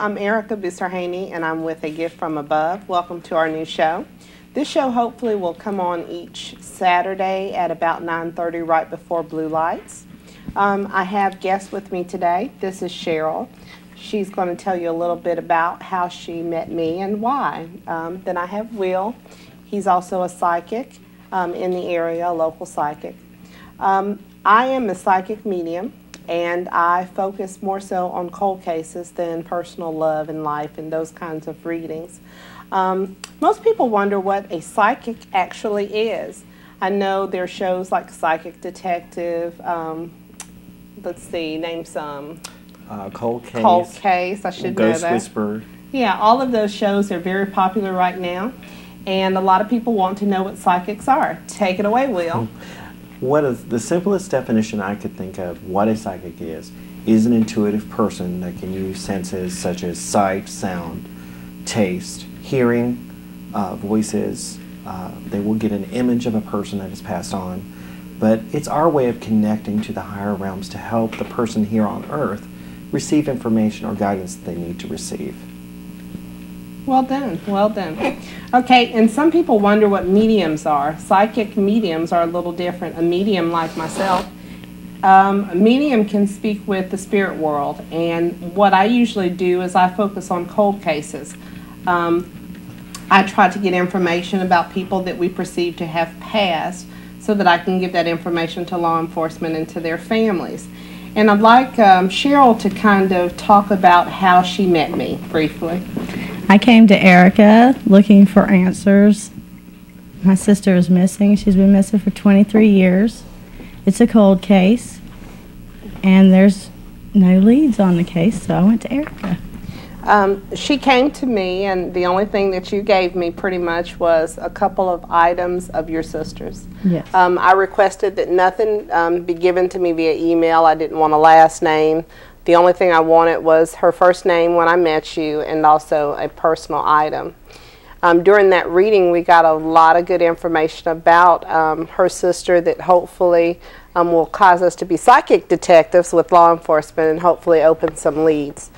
I'm Ericka Boussarhane, and I'm with A Gift from Above. Welcome to our new show. This show hopefully will come on each Saturday at about 9:30, right before Blue Lights. I have guests with me today. This is Cheryl. She's going to tell you a little bit about how she met me and why. Then I have Will. He's also a psychic in the area, a local psychic. I am a psychic medium, and I focus more so on cold cases than personal love and life and those kinds of readings. Most people wonder what a psychic actually is. I know there are shows like Psychic Detective, let's see, name some. Cold Case. Cold Case, I should know that. Ghost Whisperer. Yeah, all of those shows are very popular right now, and a lot of people want to know what psychics are. Take it away, Will. What is the simplest definition I could think of what a psychic is an intuitive person that can use senses such as sight, sound, taste, hearing, voices. They will get an image of a person that is passed on. But it's our way of connecting to the higher realms to help the person here on earth receive information or guidance that they need to receive. Well done, well done. Okay, and some people wonder what mediums are. Psychic mediums are a little different. A medium like myself, a medium can speak with the spirit world, and what I usually do is I focus on cold cases. I try to get information about people that we perceive to have passed so that I can give that information to law enforcement and to their families. And I'd like Cheryl to kind of talk about how she met me briefly. I came to Ericka looking for answers. My sister is missing. She's been missing for 23 years. It's a cold case, and there's no leads on the case, so I went to Ericka. She came to me, and the only thing that you gave me pretty much was a couple of items of your sister's. Yes. I requested that nothing be given to me via email. I didn't want a last name. The only thing I wanted was her first name when I met you, and also a personal item. During that reading, we got a lot of good information about her sister that hopefully will cause us to be psychic detectives with law enforcement and hopefully open some leads.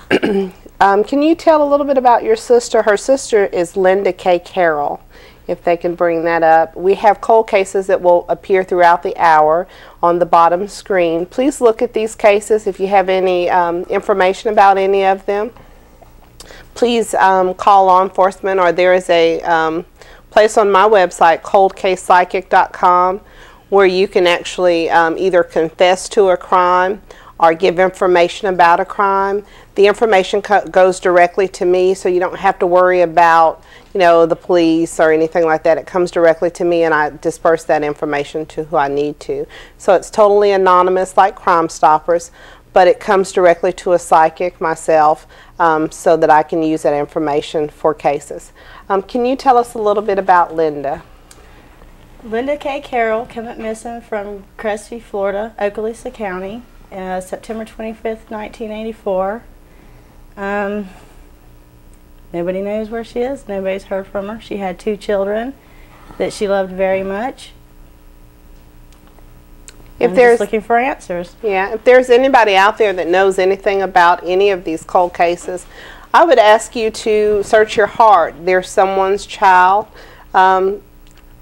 Can you tell a little bit about your sister? Her sister is Linda K. Carroll, if they can bring that up. We have cold cases that will appear throughout the hour on the bottom screen. Please look at these cases if you have any information about any of them. Please call law enforcement, or there is a place on my website, coldcasepsychic.com, where you can actually either confess to a crime or give information about a crime. The information goes directly to me, so you don't have to worry about, you know, the police or anything like that. It comes directly to me, and I disperse that information to who I need to. So it's totally anonymous like Crime Stoppers, but it comes directly to a psychic, myself, so that I can use that information for cases. Can you tell us a little bit about Linda? Linda K. Carroll came up missing from Crestview, Florida, Okaloosa County, September 25th, 1984. Nobody knows where she is. Nobody's heard from her. She had 2 children that she loved very much. I'm just looking for answers. Yeah, if there's anybody out there that knows anything about any of these cold cases, I would ask you to search your heart. There's someone's child.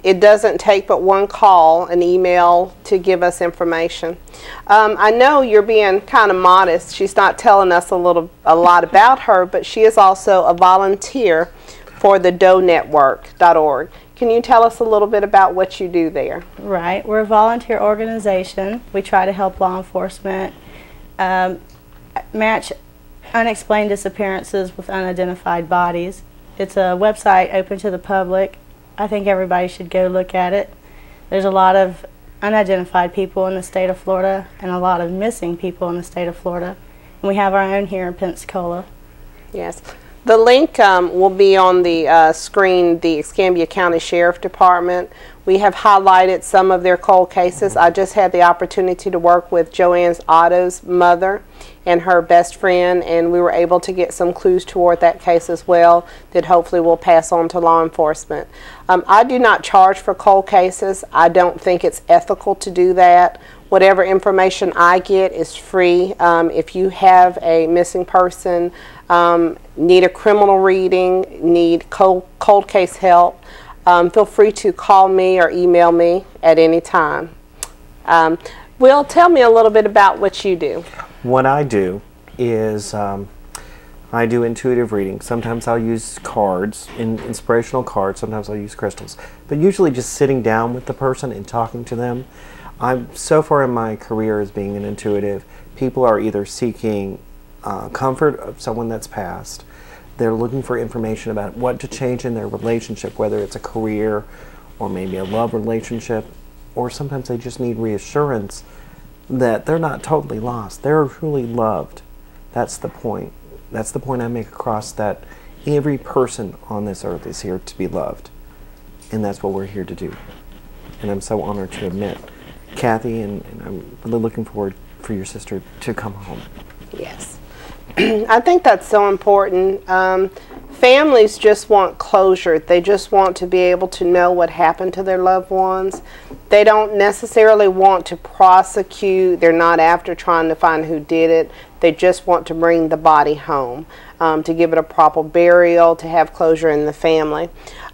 It doesn't take but one call, an email, to give us information. I know you're being kind of modest. She's not telling us a lot about her, but she is also a volunteer for the doenetwork.org. Can you tell us a little bit about what you do there? Right. We're a volunteer organization. We try to help law enforcement match unexplained disappearances with unidentified bodies. It's a website open to the public. I think everybody should go look at it. There's a lot of unidentified people in the state of Florida and a lot of missing people in the state of Florida. And we have our own here in Pensacola. Yes. The link will be on the screen, the Escambia County Sheriff Department. We have highlighted some of their cold cases. I just had the opportunity to work with Joanne's Otto's mother, and her best friend, and we were able to get some clues toward that case as well that hopefully we'll pass on to law enforcement. I do not charge for cold cases. I don't think it's ethical to do that. Whatever information I get is free. If you have a missing person, need a criminal reading, need cold case help, feel free to call me or email me at any time. Will, tell me a little bit about what you do. What I do is I do intuitive readings. Sometimes I'll use cards, inspirational cards. Sometimes I'll use crystals. But usually just sitting down with the person and talking to them. I'm so far in my career as being an intuitive, people are either seeking comfort of someone that's passed. They're looking for information about what to change in their relationship, whether it's a career or maybe a love relationship, or sometimes they just need reassurance that they're not totally lost. They're truly loved. That's the point. That's the point I make across, that every person on this earth is here to be loved. And that's what we're here to do. And I'm so honored to admit, Kathy, and I'm really looking forward for your sister to come home. Yes. I think that's so important. Families just want closure. They just want to be able to know what happened to their loved ones. They don't necessarily want to prosecute. They're not after trying to find who did it. They just want to bring the body home, to give it a proper burial, to have closure in the family.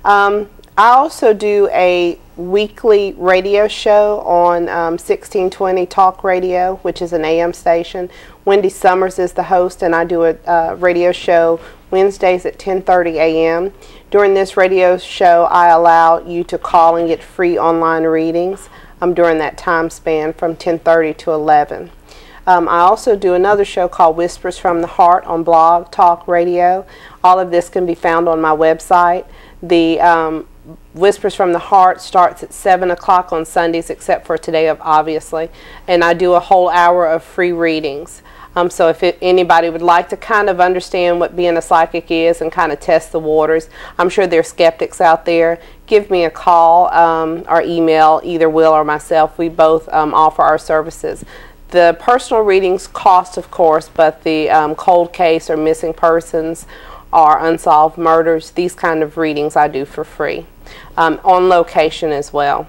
I also do a weekly radio show on 1620 Talk Radio, which is an AM station. Wendy Summers is the host, and I do a radio show Wednesdays at 10:30 a.m. During this radio show, I allow you to call and get free online readings during that time span from 10:30 to 11. I also do another show called Whispers from the Heart on Blog Talk Radio. All of this can be found on my website. The Whispers from the Heart starts at 7 o'clock on Sundays, except for today, obviously, and I do a whole hour of free readings. So if anybody would like to kind of understand what being a psychic is and kind of test the waters, I'm sure there are skeptics out there, give me a call or email, either Will or myself. We both offer our services. The personal readings cost, of course, but the cold case or missing persons or unsolved murders, these kind of readings I do for free. On location as well.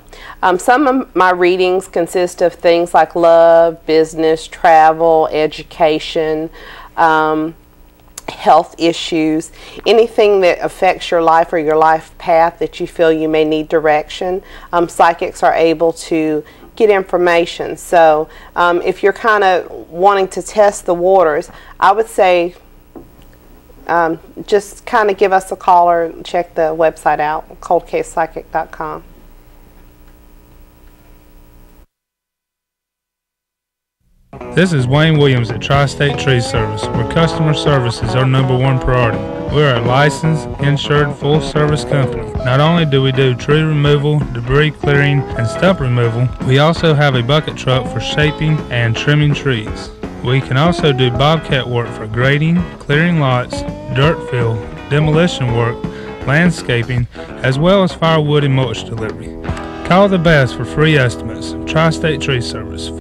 Some of my readings consist of things like love, business, travel, education, health issues, anything that affects your life or your life path that you feel you may need direction. Psychics are able to get information. So if you're kind of wanting to test the waters, I would say just kind of give us a call or check the website out, coldcasepsychic.com. This is Wayne Williams at Tri-State Tree Service, where customer service is our #1 priority. We are a licensed, insured, full-service company. Not only do we do tree removal, debris clearing, and stump removal, we also have a bucket truck for shaping and trimming trees. We can also do bobcat work for grading, clearing lots, dirt fill, demolition work, landscaping, as well as firewood and mulch delivery. Call the best for free estimates. Tri-State Tree Service.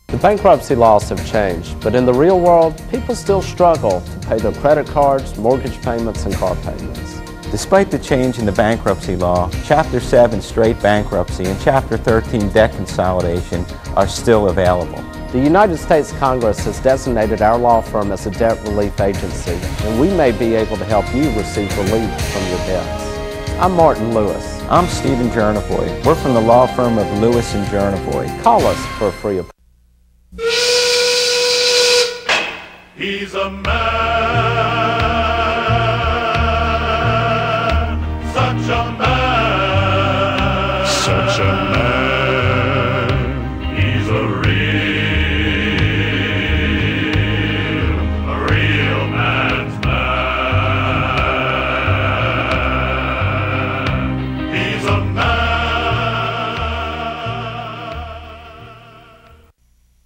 The bankruptcy laws have changed, but in the real world, people still struggle to pay their credit cards, mortgage payments, and car payments. Despite the change in the bankruptcy law, Chapter 7 straight bankruptcy and Chapter 13 debt consolidation are still available. The United States Congress has designated our law firm as a debt relief agency, and we may be able to help you receive relief from your debts. I'm Martin Lewis. I'm Stephen Jernivoy. We're from the law firm of Lewis and Jernivoy. Call us for a free appointment. He's a man, such a man, such a man. He's a real man's man. He's a man.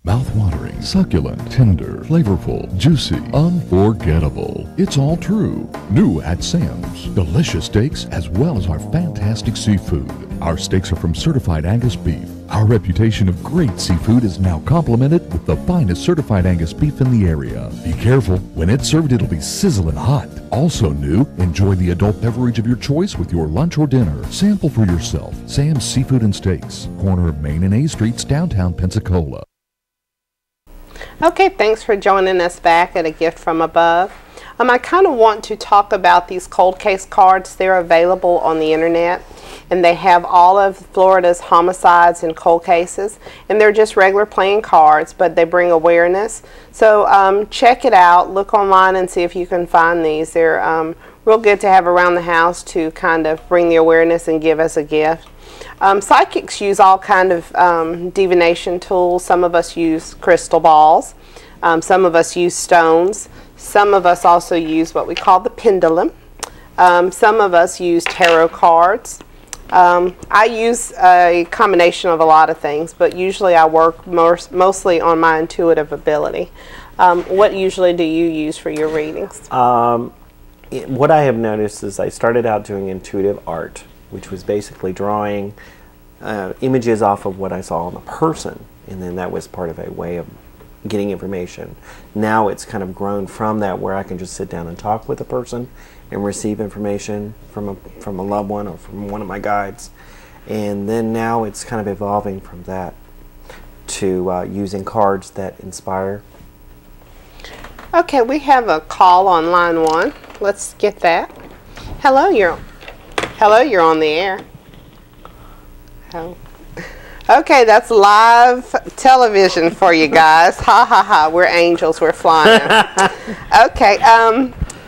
Mouth-watering, succulent, tender, flavorful, juicy, unforgettable. It's all true. New at Sam's. Delicious steaks as well as our fantastic seafood. Our steaks are from certified Angus beef. Our reputation of great seafood is now complemented with the finest certified Angus beef in the area. Be careful, when it's served it'll be sizzling hot. Also new, enjoy the adult beverage of your choice with your lunch or dinner. Sample for yourself. Sam's Seafood and Steaks, corner of Main and A Streets, downtown Pensacola. Okay, thanks for joining us back at A Gift from Above. I kind of want to talk about these cold case cards. They're available on the internet, and they have all of Florida's homicides and cold cases, and they're just regular playing cards, but they bring awareness. So check it out, look online and see if you can find these. They're real good to have around the house to kind of bring the awareness and give as a gift. Psychics use all kind of divination tools. Some of us use crystal balls. Some of us use stones. Some of us also use what we call the pendulum. Some of us use tarot cards. I use a combination of a lot of things, but usually I work mostly on my intuitive ability. What usually do you use for your readings? What I have noticed is I started out doing intuitive art, which was basically drawing images off of what I saw in a person, and then that was part of a way of getting information. Now it's kind of grown from that, where I can just sit down and talk with a person and receive information from a loved one or from one of my guides, and then now it's kind of evolving from that to using cards that inspire. Okay, we have a call on line 1. Let's get that. Hello, you're on the air. Oh. Okay, that's live television for you guys. Ha ha ha, we're angels, we're flying. Okay,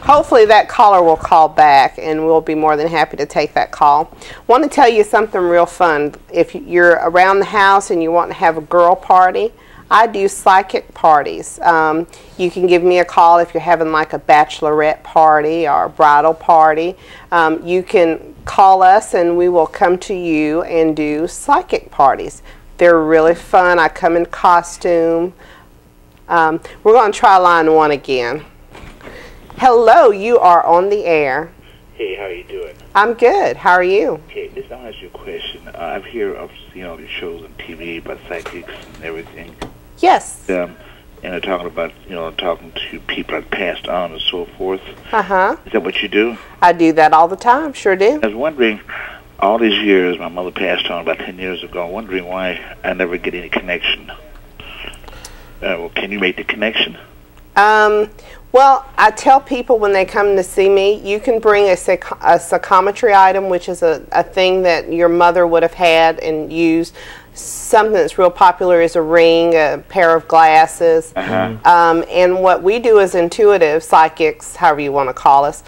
hopefully that caller will call back and we'll be more than happy to take that call. Want to tell you something real fun. If you're around the house and you want to have a girl party, I do psychic parties. You can give me a call if you're having like a bachelorette party or a bridal party. You can call us and we will come to you and do psychic parties. They're really fun. I come in costume. We're going to try line 1 again. Hello, you are on the air. Hey, how you doing? I'm good. How are you? Okay, listen, I'll ask you a question. I've seen all these shows on TV about psychics and everything. Yes. And they're talking about, talking to people that passed on and so forth. Uh-huh. Is that what you do? I do that all the time. Sure do. I was wondering, all these years, my mother passed on about 10 years ago, wondering why I never get any connection. Well, can you make the connection? Well, I tell people when they come to see me, you can bring a psychometry item, which is a thing that your mother would have had and used. Something that's real popular is a ring, a pair of glasses. And what we do as intuitive psychics, however you want to call us,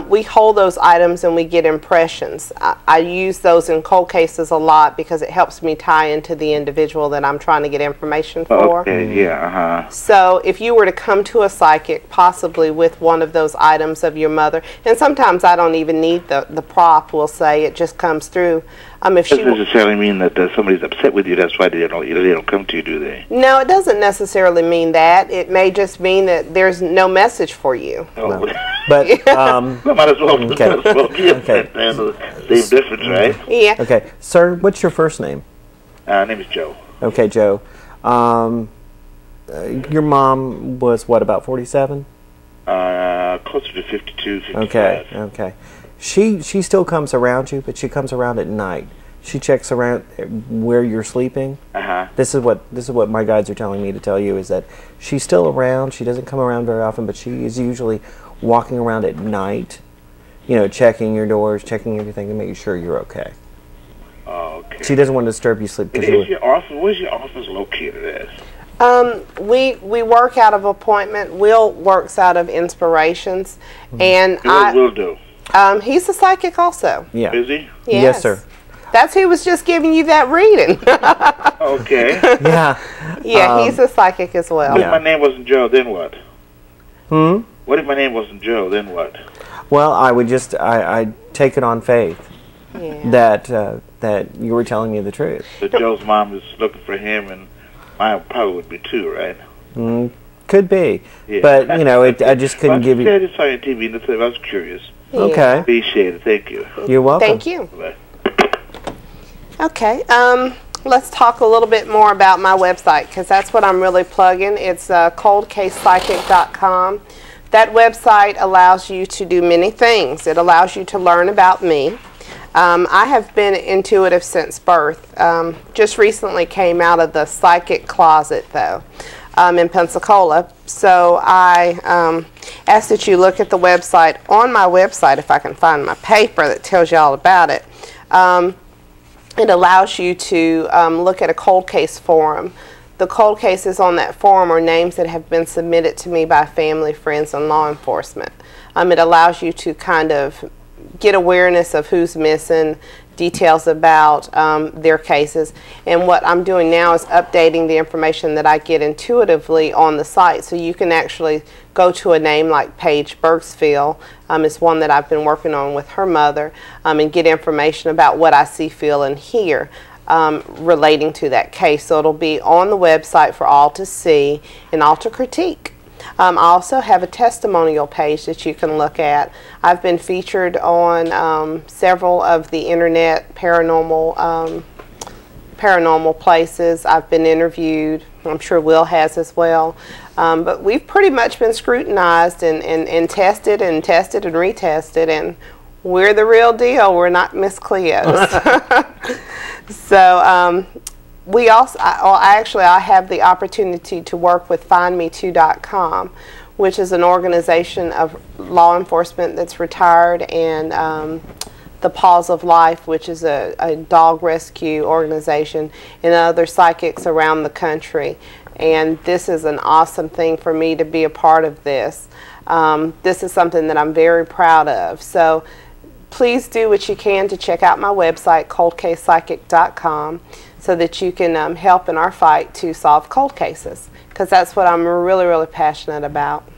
we hold those items and we get impressions. I use those in cold cases a lot because it helps me tie into the individual that I'm trying to get information for. Okay, yeah, So if you were to come to a psychic, possibly with one of those items of your mother, and sometimes I don't even need the prop, we'll say, it just comes through. If doesn't necessarily mean that somebody's upset with you, that's why they don't come to you, do they? No, it doesn't necessarily mean that. It may just mean that there's no message for you. Oh. No. But might as well. Okay. Okay. Same difference, right? Yeah. Okay, sir, what's your first name? Name is Joe. Okay, Joe. Your mom was what, about 47? Closer to 52, 55. Okay. She still comes around you, but she comes around at night. She checks around where you're sleeping. This is what my guides are telling me to tell you, is that she's still around. She doesn't come around very often, but she is usually walking around at night, checking your doors, checking everything, and making sure you're okay. Oh, okay. She doesn't want to disturb you sleep. Where's your office located at? We work out of appointment. Will works out of Inspirations, and Will do. He's a psychic also. Yeah. Is he? Yes, sir. That's who was just giving you that reading. Okay. Yeah. Yeah, he's a psychic as well. What if my name wasn't Joe, then what? What if my name wasn't Joe, then what? Well, I would just, I take it on faith that you were telling me the truth. So Joe's mom is looking for him, and mine probably would be too, right? Could be. Yeah. But, I just couldn't give you... I just saw you on TV, and I was curious. Yeah. Okay. Appreciate it. Thank you. You're welcome. Thank you. Bye. Okay. let's talk a little bit more about my website, because that's what I'm really plugging. It's coldcasepsychic.com. That website allows you to do many things. It allows you to learn about me. I have been intuitive since birth. Just recently came out of the psychic closet, though, in Pensacola. So I ask that you look at the website. On my website, if I can find my paper that tells you all about it, it allows you to look at a cold case forum. The cold cases on that forum are names that have been submitted to me by family, friends, and law enforcement. It allows you to kind of get awareness of who's missing, details about their cases. And what I'm doing now is updating the information that I get intuitively on the site, so you can actually go to a name like Paige Berksfield. It's one that I've been working on with her mother, and get information about what I see, feel, and hear relating to that case. So it'll be on the website for all to see and all to critique. I also have a testimonial page that you can look at. I've been featured on several of the internet paranormal places. I've been interviewed. I'm sure Will has as well. But we've pretty much been scrutinized and tested and tested and retested, and we're the real deal. We're not Miss Cleo's. So we also, I have the opportunity to work with FindMe2.com, which is an organization of law enforcement that's retired, and the Paws of Life, which is a dog rescue organization, and other psychics around the country. And this is an awesome thing for me to be a part of this. This is something that I'm very proud of. So please do what you can to check out my website, coldcasepsychic.com, so that you can help in our fight to solve cold cases, because that's what I'm really, really passionate about.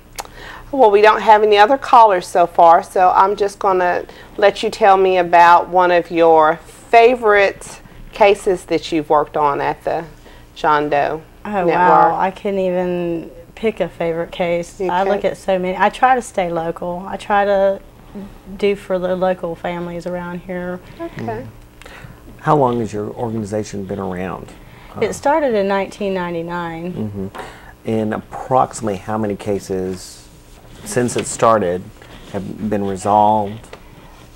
Well, we don't have any other callers so far, so I'm just going to let you tell me about one of your favorite cases that you've worked on at the John Doe Network. Wow, I couldn't even pick a favorite case. I look at so many. I try to stay local. I try to do for the local families around here. Okay. How long has your organization been around? It started in 1999. And approximately how many cases since it started have been resolved?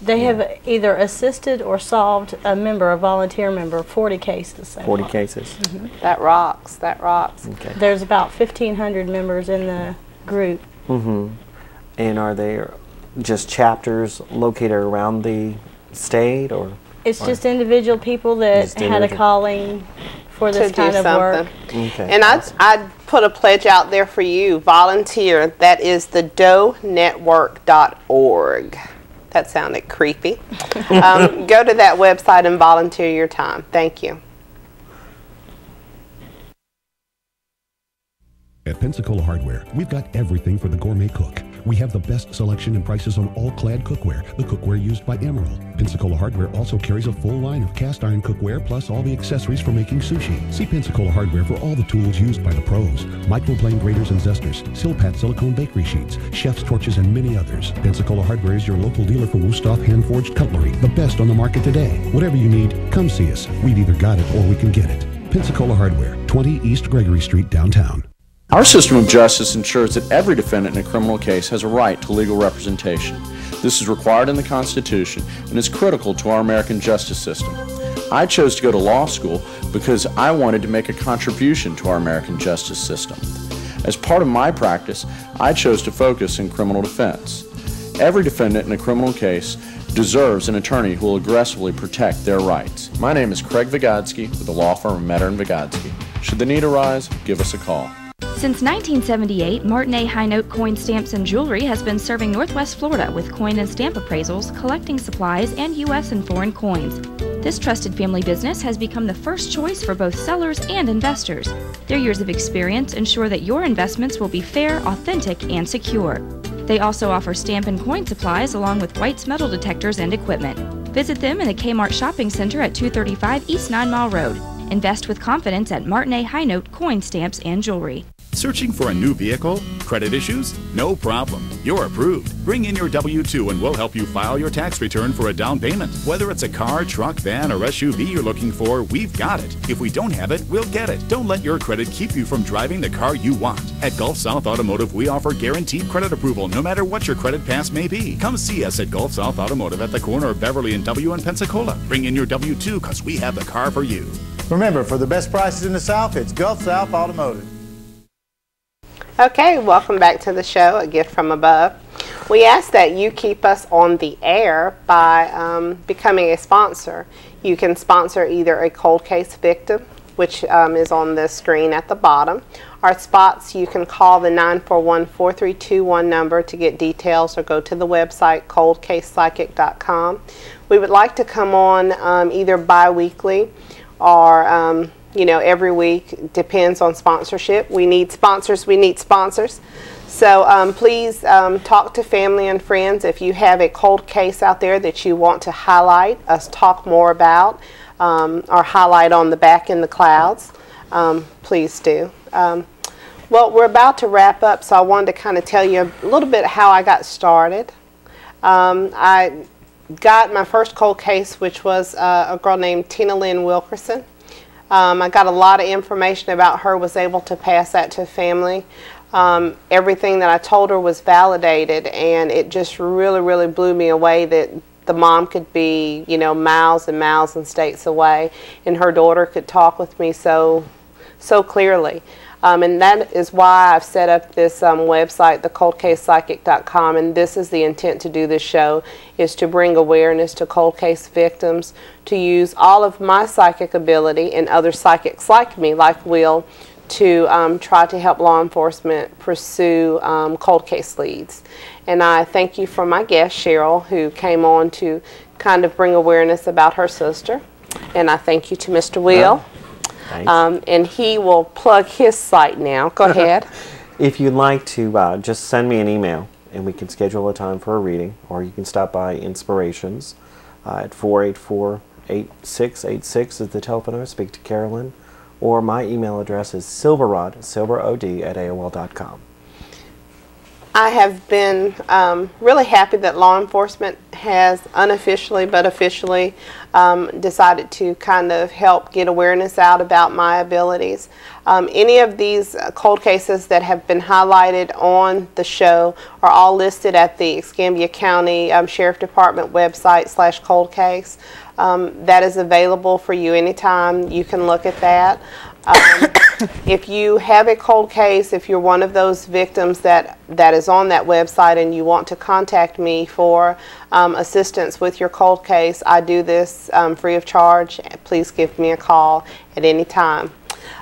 They have either assisted or solved a volunteer member, 40 cases. So 40 cases. That rocks. That rocks. Okay. There's about 1,500 members in the group. And are they just chapters located around the state, or? It's just individual people that had a calling for this kind of work. Okay. And I'd put a pledge out there for you. Volunteer. That is the doenetwork.org. That sounded creepy. Go to that website and volunteer your time. Thank you. At Pensacola Hardware, we've got everything for the gourmet cook. We have the best selection and prices on all Clad cookware, the cookware used by Emerald. Pensacola Hardware also carries a full line of cast iron cookware, plus all the accessories for making sushi. See Pensacola Hardware for all the tools used by the pros. Microplane graters and zesters, Silpat silicone bakery sheets, chef's torches, and many others. Pensacola Hardware is your local dealer for Wusthof hand-forged cutlery, the best on the market today. Whatever you need, come see us. We've either got it or we can get it. Pensacola Hardware, 20 East Gregory Street, downtown. Our system of justice ensures that every defendant in a criminal case has a right to legal representation. This is required in the Constitution and is critical to our American justice system. I chose to go to law school because I wanted to make a contribution to our American justice system. As part of my practice, I chose to focus in criminal defense. Every defendant in a criminal case deserves an attorney who will aggressively protect their rights. My name is Craig Vygotsky with the law firm of Metter & Vygotsky. Should the need arise, give us a call. Since 1978, Martin A. High Note Coin Stamps and Jewelry has been serving Northwest Florida with coin and stamp appraisals, collecting supplies, and U.S. and foreign coins. This trusted family business has become the first choice for both sellers and investors. Their years of experience ensure that your investments will be fair, authentic, and secure. They also offer stamp and coin supplies along with White's metal detectors and equipment. Visit them in the Kmart Shopping Center at 235 East 9 Mile Road. Invest with confidence at Martin A. High Note Coin Stamps and Jewelry. Searching for a new vehicle? Credit issues? No problem. You're approved. Bring in your W-2 and we'll help you file your tax return for a down payment. Whether it's a car, truck, van, or SUV you're looking for, we've got it. If we don't have it, we'll get it. Don't let your credit keep you from driving the car you want. At Gulf South Automotive, we offer guaranteed credit approval no matter what your credit pass may be. Come see us at Gulf South Automotive at the corner of Beverly and W in Pensacola. Bring in your W-2 because we have the car for you. Remember, for the best prices in the South, it's Gulf South Automotive. Okay, welcome back to the show, A Gift from Above. We ask that you keep us on the air by becoming a sponsor. You can sponsor either a cold case victim, which is on the screen at the bottom. Our spots, you can call the 941-4321 number to get details or go to the website coldcasepsychic.com. We would like to come on either bi-weekly or you know, every week. Depends on sponsorship. We need sponsors. We need sponsors. So please talk to family and friends. If you have a cold case out there that you want to highlight, us talk more about, or highlight on the back in the clouds, please do. Well, we're about to wrap up, so I wanted to kind of tell you a little bit how I got started. I got my first cold case, which was a girl named Tina Lynn Wilkerson. I got a lot of information about her, was able to pass that to family. Everything that I told her was validated, and it just really, really blew me away that the mom could be, you know, miles and miles and states away, and her daughter could talk with me so clearly. And that is why I've set up this website, thecoldcasepsychic.com, and this is the intent to do this show, is to bring awareness to cold case victims, to use all of my psychic ability and other psychics like me, like Will, to try to help law enforcement pursue cold case leads. And I thank you for my guest, Cheryl, who came on to kind of bring awareness about her sister. And I thank you to Mr. Will. And he will plug his site now. Go ahead. If you'd like to just send me an email and we can schedule a time for a reading, or you can stop by Inspirations at 484-8686 is the telephone number. Speak to Carolyn, or my email address is silverod, silverod@AOL.com. I have been really happy that law enforcement has unofficially but officially decided to kind of help get awareness out about my abilities. Any of these cold cases that have been highlighted on the show are all listed at the Escambia County Sheriff Department website /cold case. That is available for you anytime. You can look at that. If you have a cold case, if you're one of those victims that is on that website and you want to contact me for assistance with your cold case, I do this free of charge. Please give me a call at any time.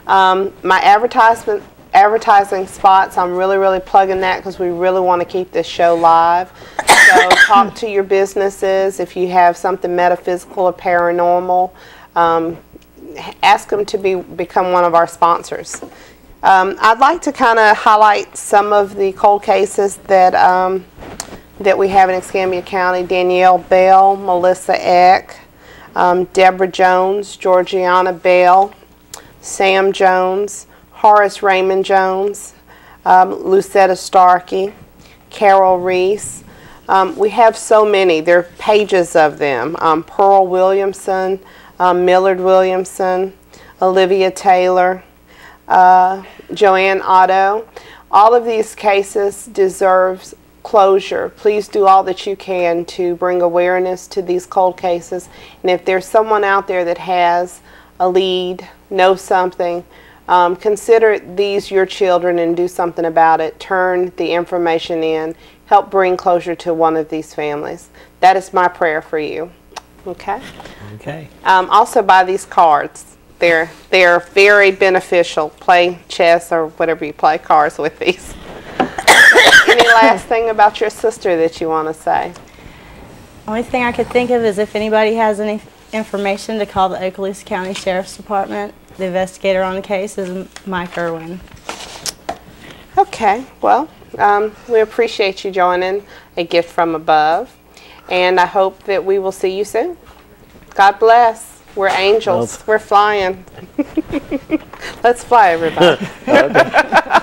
My advertising spots, I'm really plugging that because we really want to keep this show live. So talk to your businesses. If you have something metaphysical or paranormal, ask them to become one of our sponsors. I'd like to kind of highlight some of the cold cases that that we have in Escambia County. Danielle Bell, Melissa Eck, Deborah Jones, Georgiana Bell, Sam Jones, Horace Raymond Jones, Lucetta Starkey, Carol Reese. We have so many. There are pages of them. Pearl Williamson, Millard Williamson, Olivia Taylor, Joanne Otto. All of these cases deserve closure. Please do all that you can to bring awareness to these cold cases. And if there's someone out there that has a lead, knows something, consider these your children and do something about it. Turn the information in. Help bring closure to one of these families. That is my prayer for you. Okay? Okay. Also buy these cards. They're very beneficial. Play chess or whatever you play cards with these. Any last thing about your sister that you want to say? Only thing I could think of is if anybody has any information to call the Okaloosa County Sheriff's Department. The investigator on the case is Mike Irwin. Okay, well, we appreciate you joining A Gift from Above, and I hope that we will see you soon. God bless. We're angels. We're flying. Let's fly, everybody. Okay.